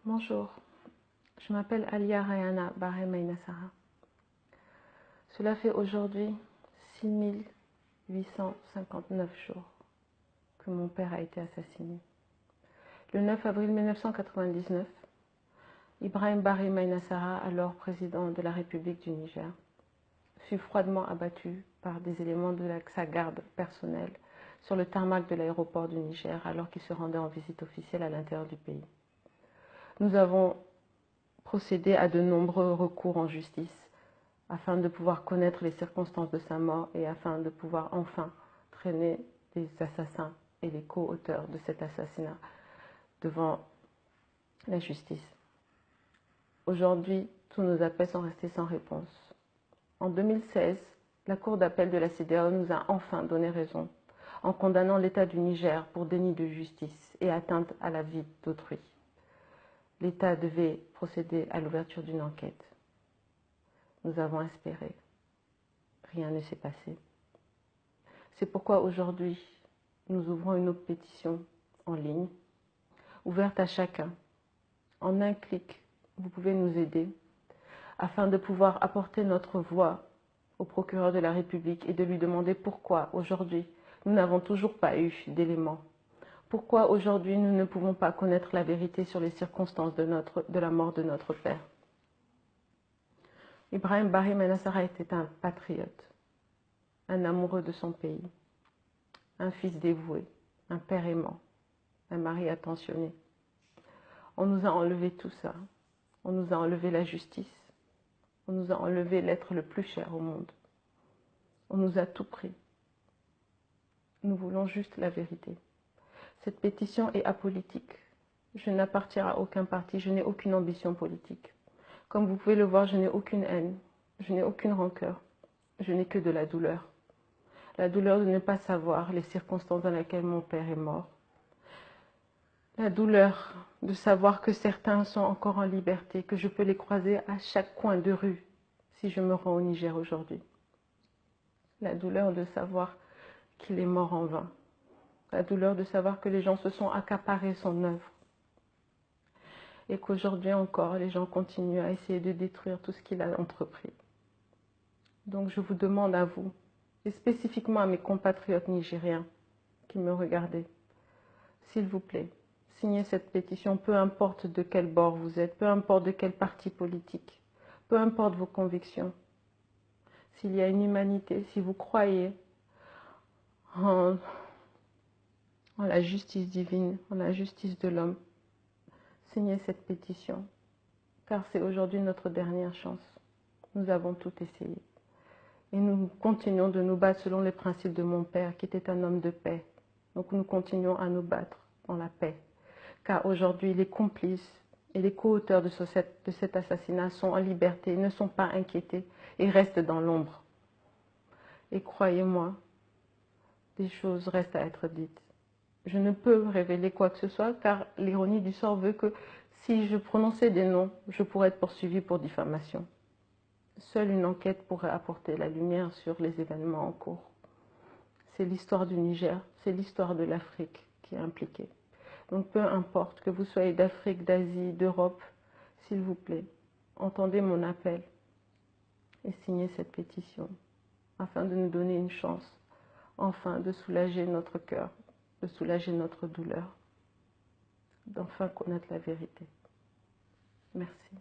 Bonjour, je m'appelle Alia Rayana Barre Mainasara. Cela fait aujourd'hui 6859 jours que mon père a été assassiné. Le 9 avril 1999, Ibrahim Barre Mainasara, alors président de la République du Niger, fut froidement abattu par des éléments de sa garde personnelle sur le tarmac de l'aéroport du Niger alors qu'il se rendait en visite officielle à l'intérieur du pays. Nous avons procédé à de nombreux recours en justice afin de pouvoir connaître les circonstances de sa mort et afin de pouvoir enfin traîner les assassins et les co-auteurs de cet assassinat devant la justice. Aujourd'hui, tous nos appels sont restés sans réponse. En 2016, la Cour d'appel de la CEDEAO nous a enfin donné raison en condamnant l'État du Niger pour déni de justice et atteinte à la vie d'autrui. L'État devait procéder à l'ouverture d'une enquête. Nous avons espéré. Rien ne s'est passé. C'est pourquoi aujourd'hui, nous ouvrons une autre pétition en ligne, ouverte à chacun. En un clic, vous pouvez nous aider afin de pouvoir apporter notre voix au procureur de la République et de lui demander pourquoi aujourd'hui, nous n'avons toujours pas eu d'éléments. Pourquoi aujourd'hui, nous ne pouvons pas connaître la vérité sur les circonstances de la mort de notre père. Ibrahim Barre Mainasara était un patriote, un amoureux de son pays, un fils dévoué, un père aimant, un mari attentionné. On nous a enlevé tout ça. On nous a enlevé la justice. On nous a enlevé l'être le plus cher au monde. On nous a tout pris. Nous voulons juste la vérité. Cette pétition est apolitique. Je n'appartiens à aucun parti, je n'ai aucune ambition politique. Comme vous pouvez le voir, je n'ai aucune haine, je n'ai aucune rancœur, je n'ai que de la douleur. La douleur de ne pas savoir les circonstances dans lesquelles mon père est mort. La douleur de savoir que certains sont encore en liberté, que je peux les croiser à chaque coin de rue si je me rends au Niger aujourd'hui. La douleur de savoir qu'il est mort en vain. La douleur de savoir que les gens se sont accaparés son œuvre. Et qu'aujourd'hui encore, les gens continuent à essayer de détruire tout ce qu'il a entrepris. Donc je vous demande à vous, et spécifiquement à mes compatriotes nigériens qui me regardaient, s'il vous plaît, signez cette pétition, peu importe de quel bord vous êtes, peu importe de quel parti politique, peu importe vos convictions. S'il y a une humanité, si vous croyez en la justice divine, en la justice de l'homme, signez cette pétition, car c'est aujourd'hui notre dernière chance. Nous avons tout essayé. Et nous continuons de nous battre selon les principes de mon père, qui était un homme de paix. Donc nous continuons à nous battre dans la paix. Car aujourd'hui, les complices et les co-auteurs de cet assassinat sont en liberté, ne sont pas inquiétés et restent dans l'ombre. Et croyez-moi, des choses restent à être dites. Je ne peux révéler quoi que ce soit, car l'ironie du sort veut que si je prononçais des noms, je pourrais être poursuivie pour diffamation. Seule une enquête pourrait apporter la lumière sur les événements en cours. C'est l'histoire du Niger, c'est l'histoire de l'Afrique qui est impliquée. Donc peu importe que vous soyez d'Afrique, d'Asie, d'Europe, s'il vous plaît, entendez mon appel et signez cette pétition afin de nous donner une chance, enfin de soulager notre cœur, de soulager notre douleur, d'enfin connaître la vérité. Merci.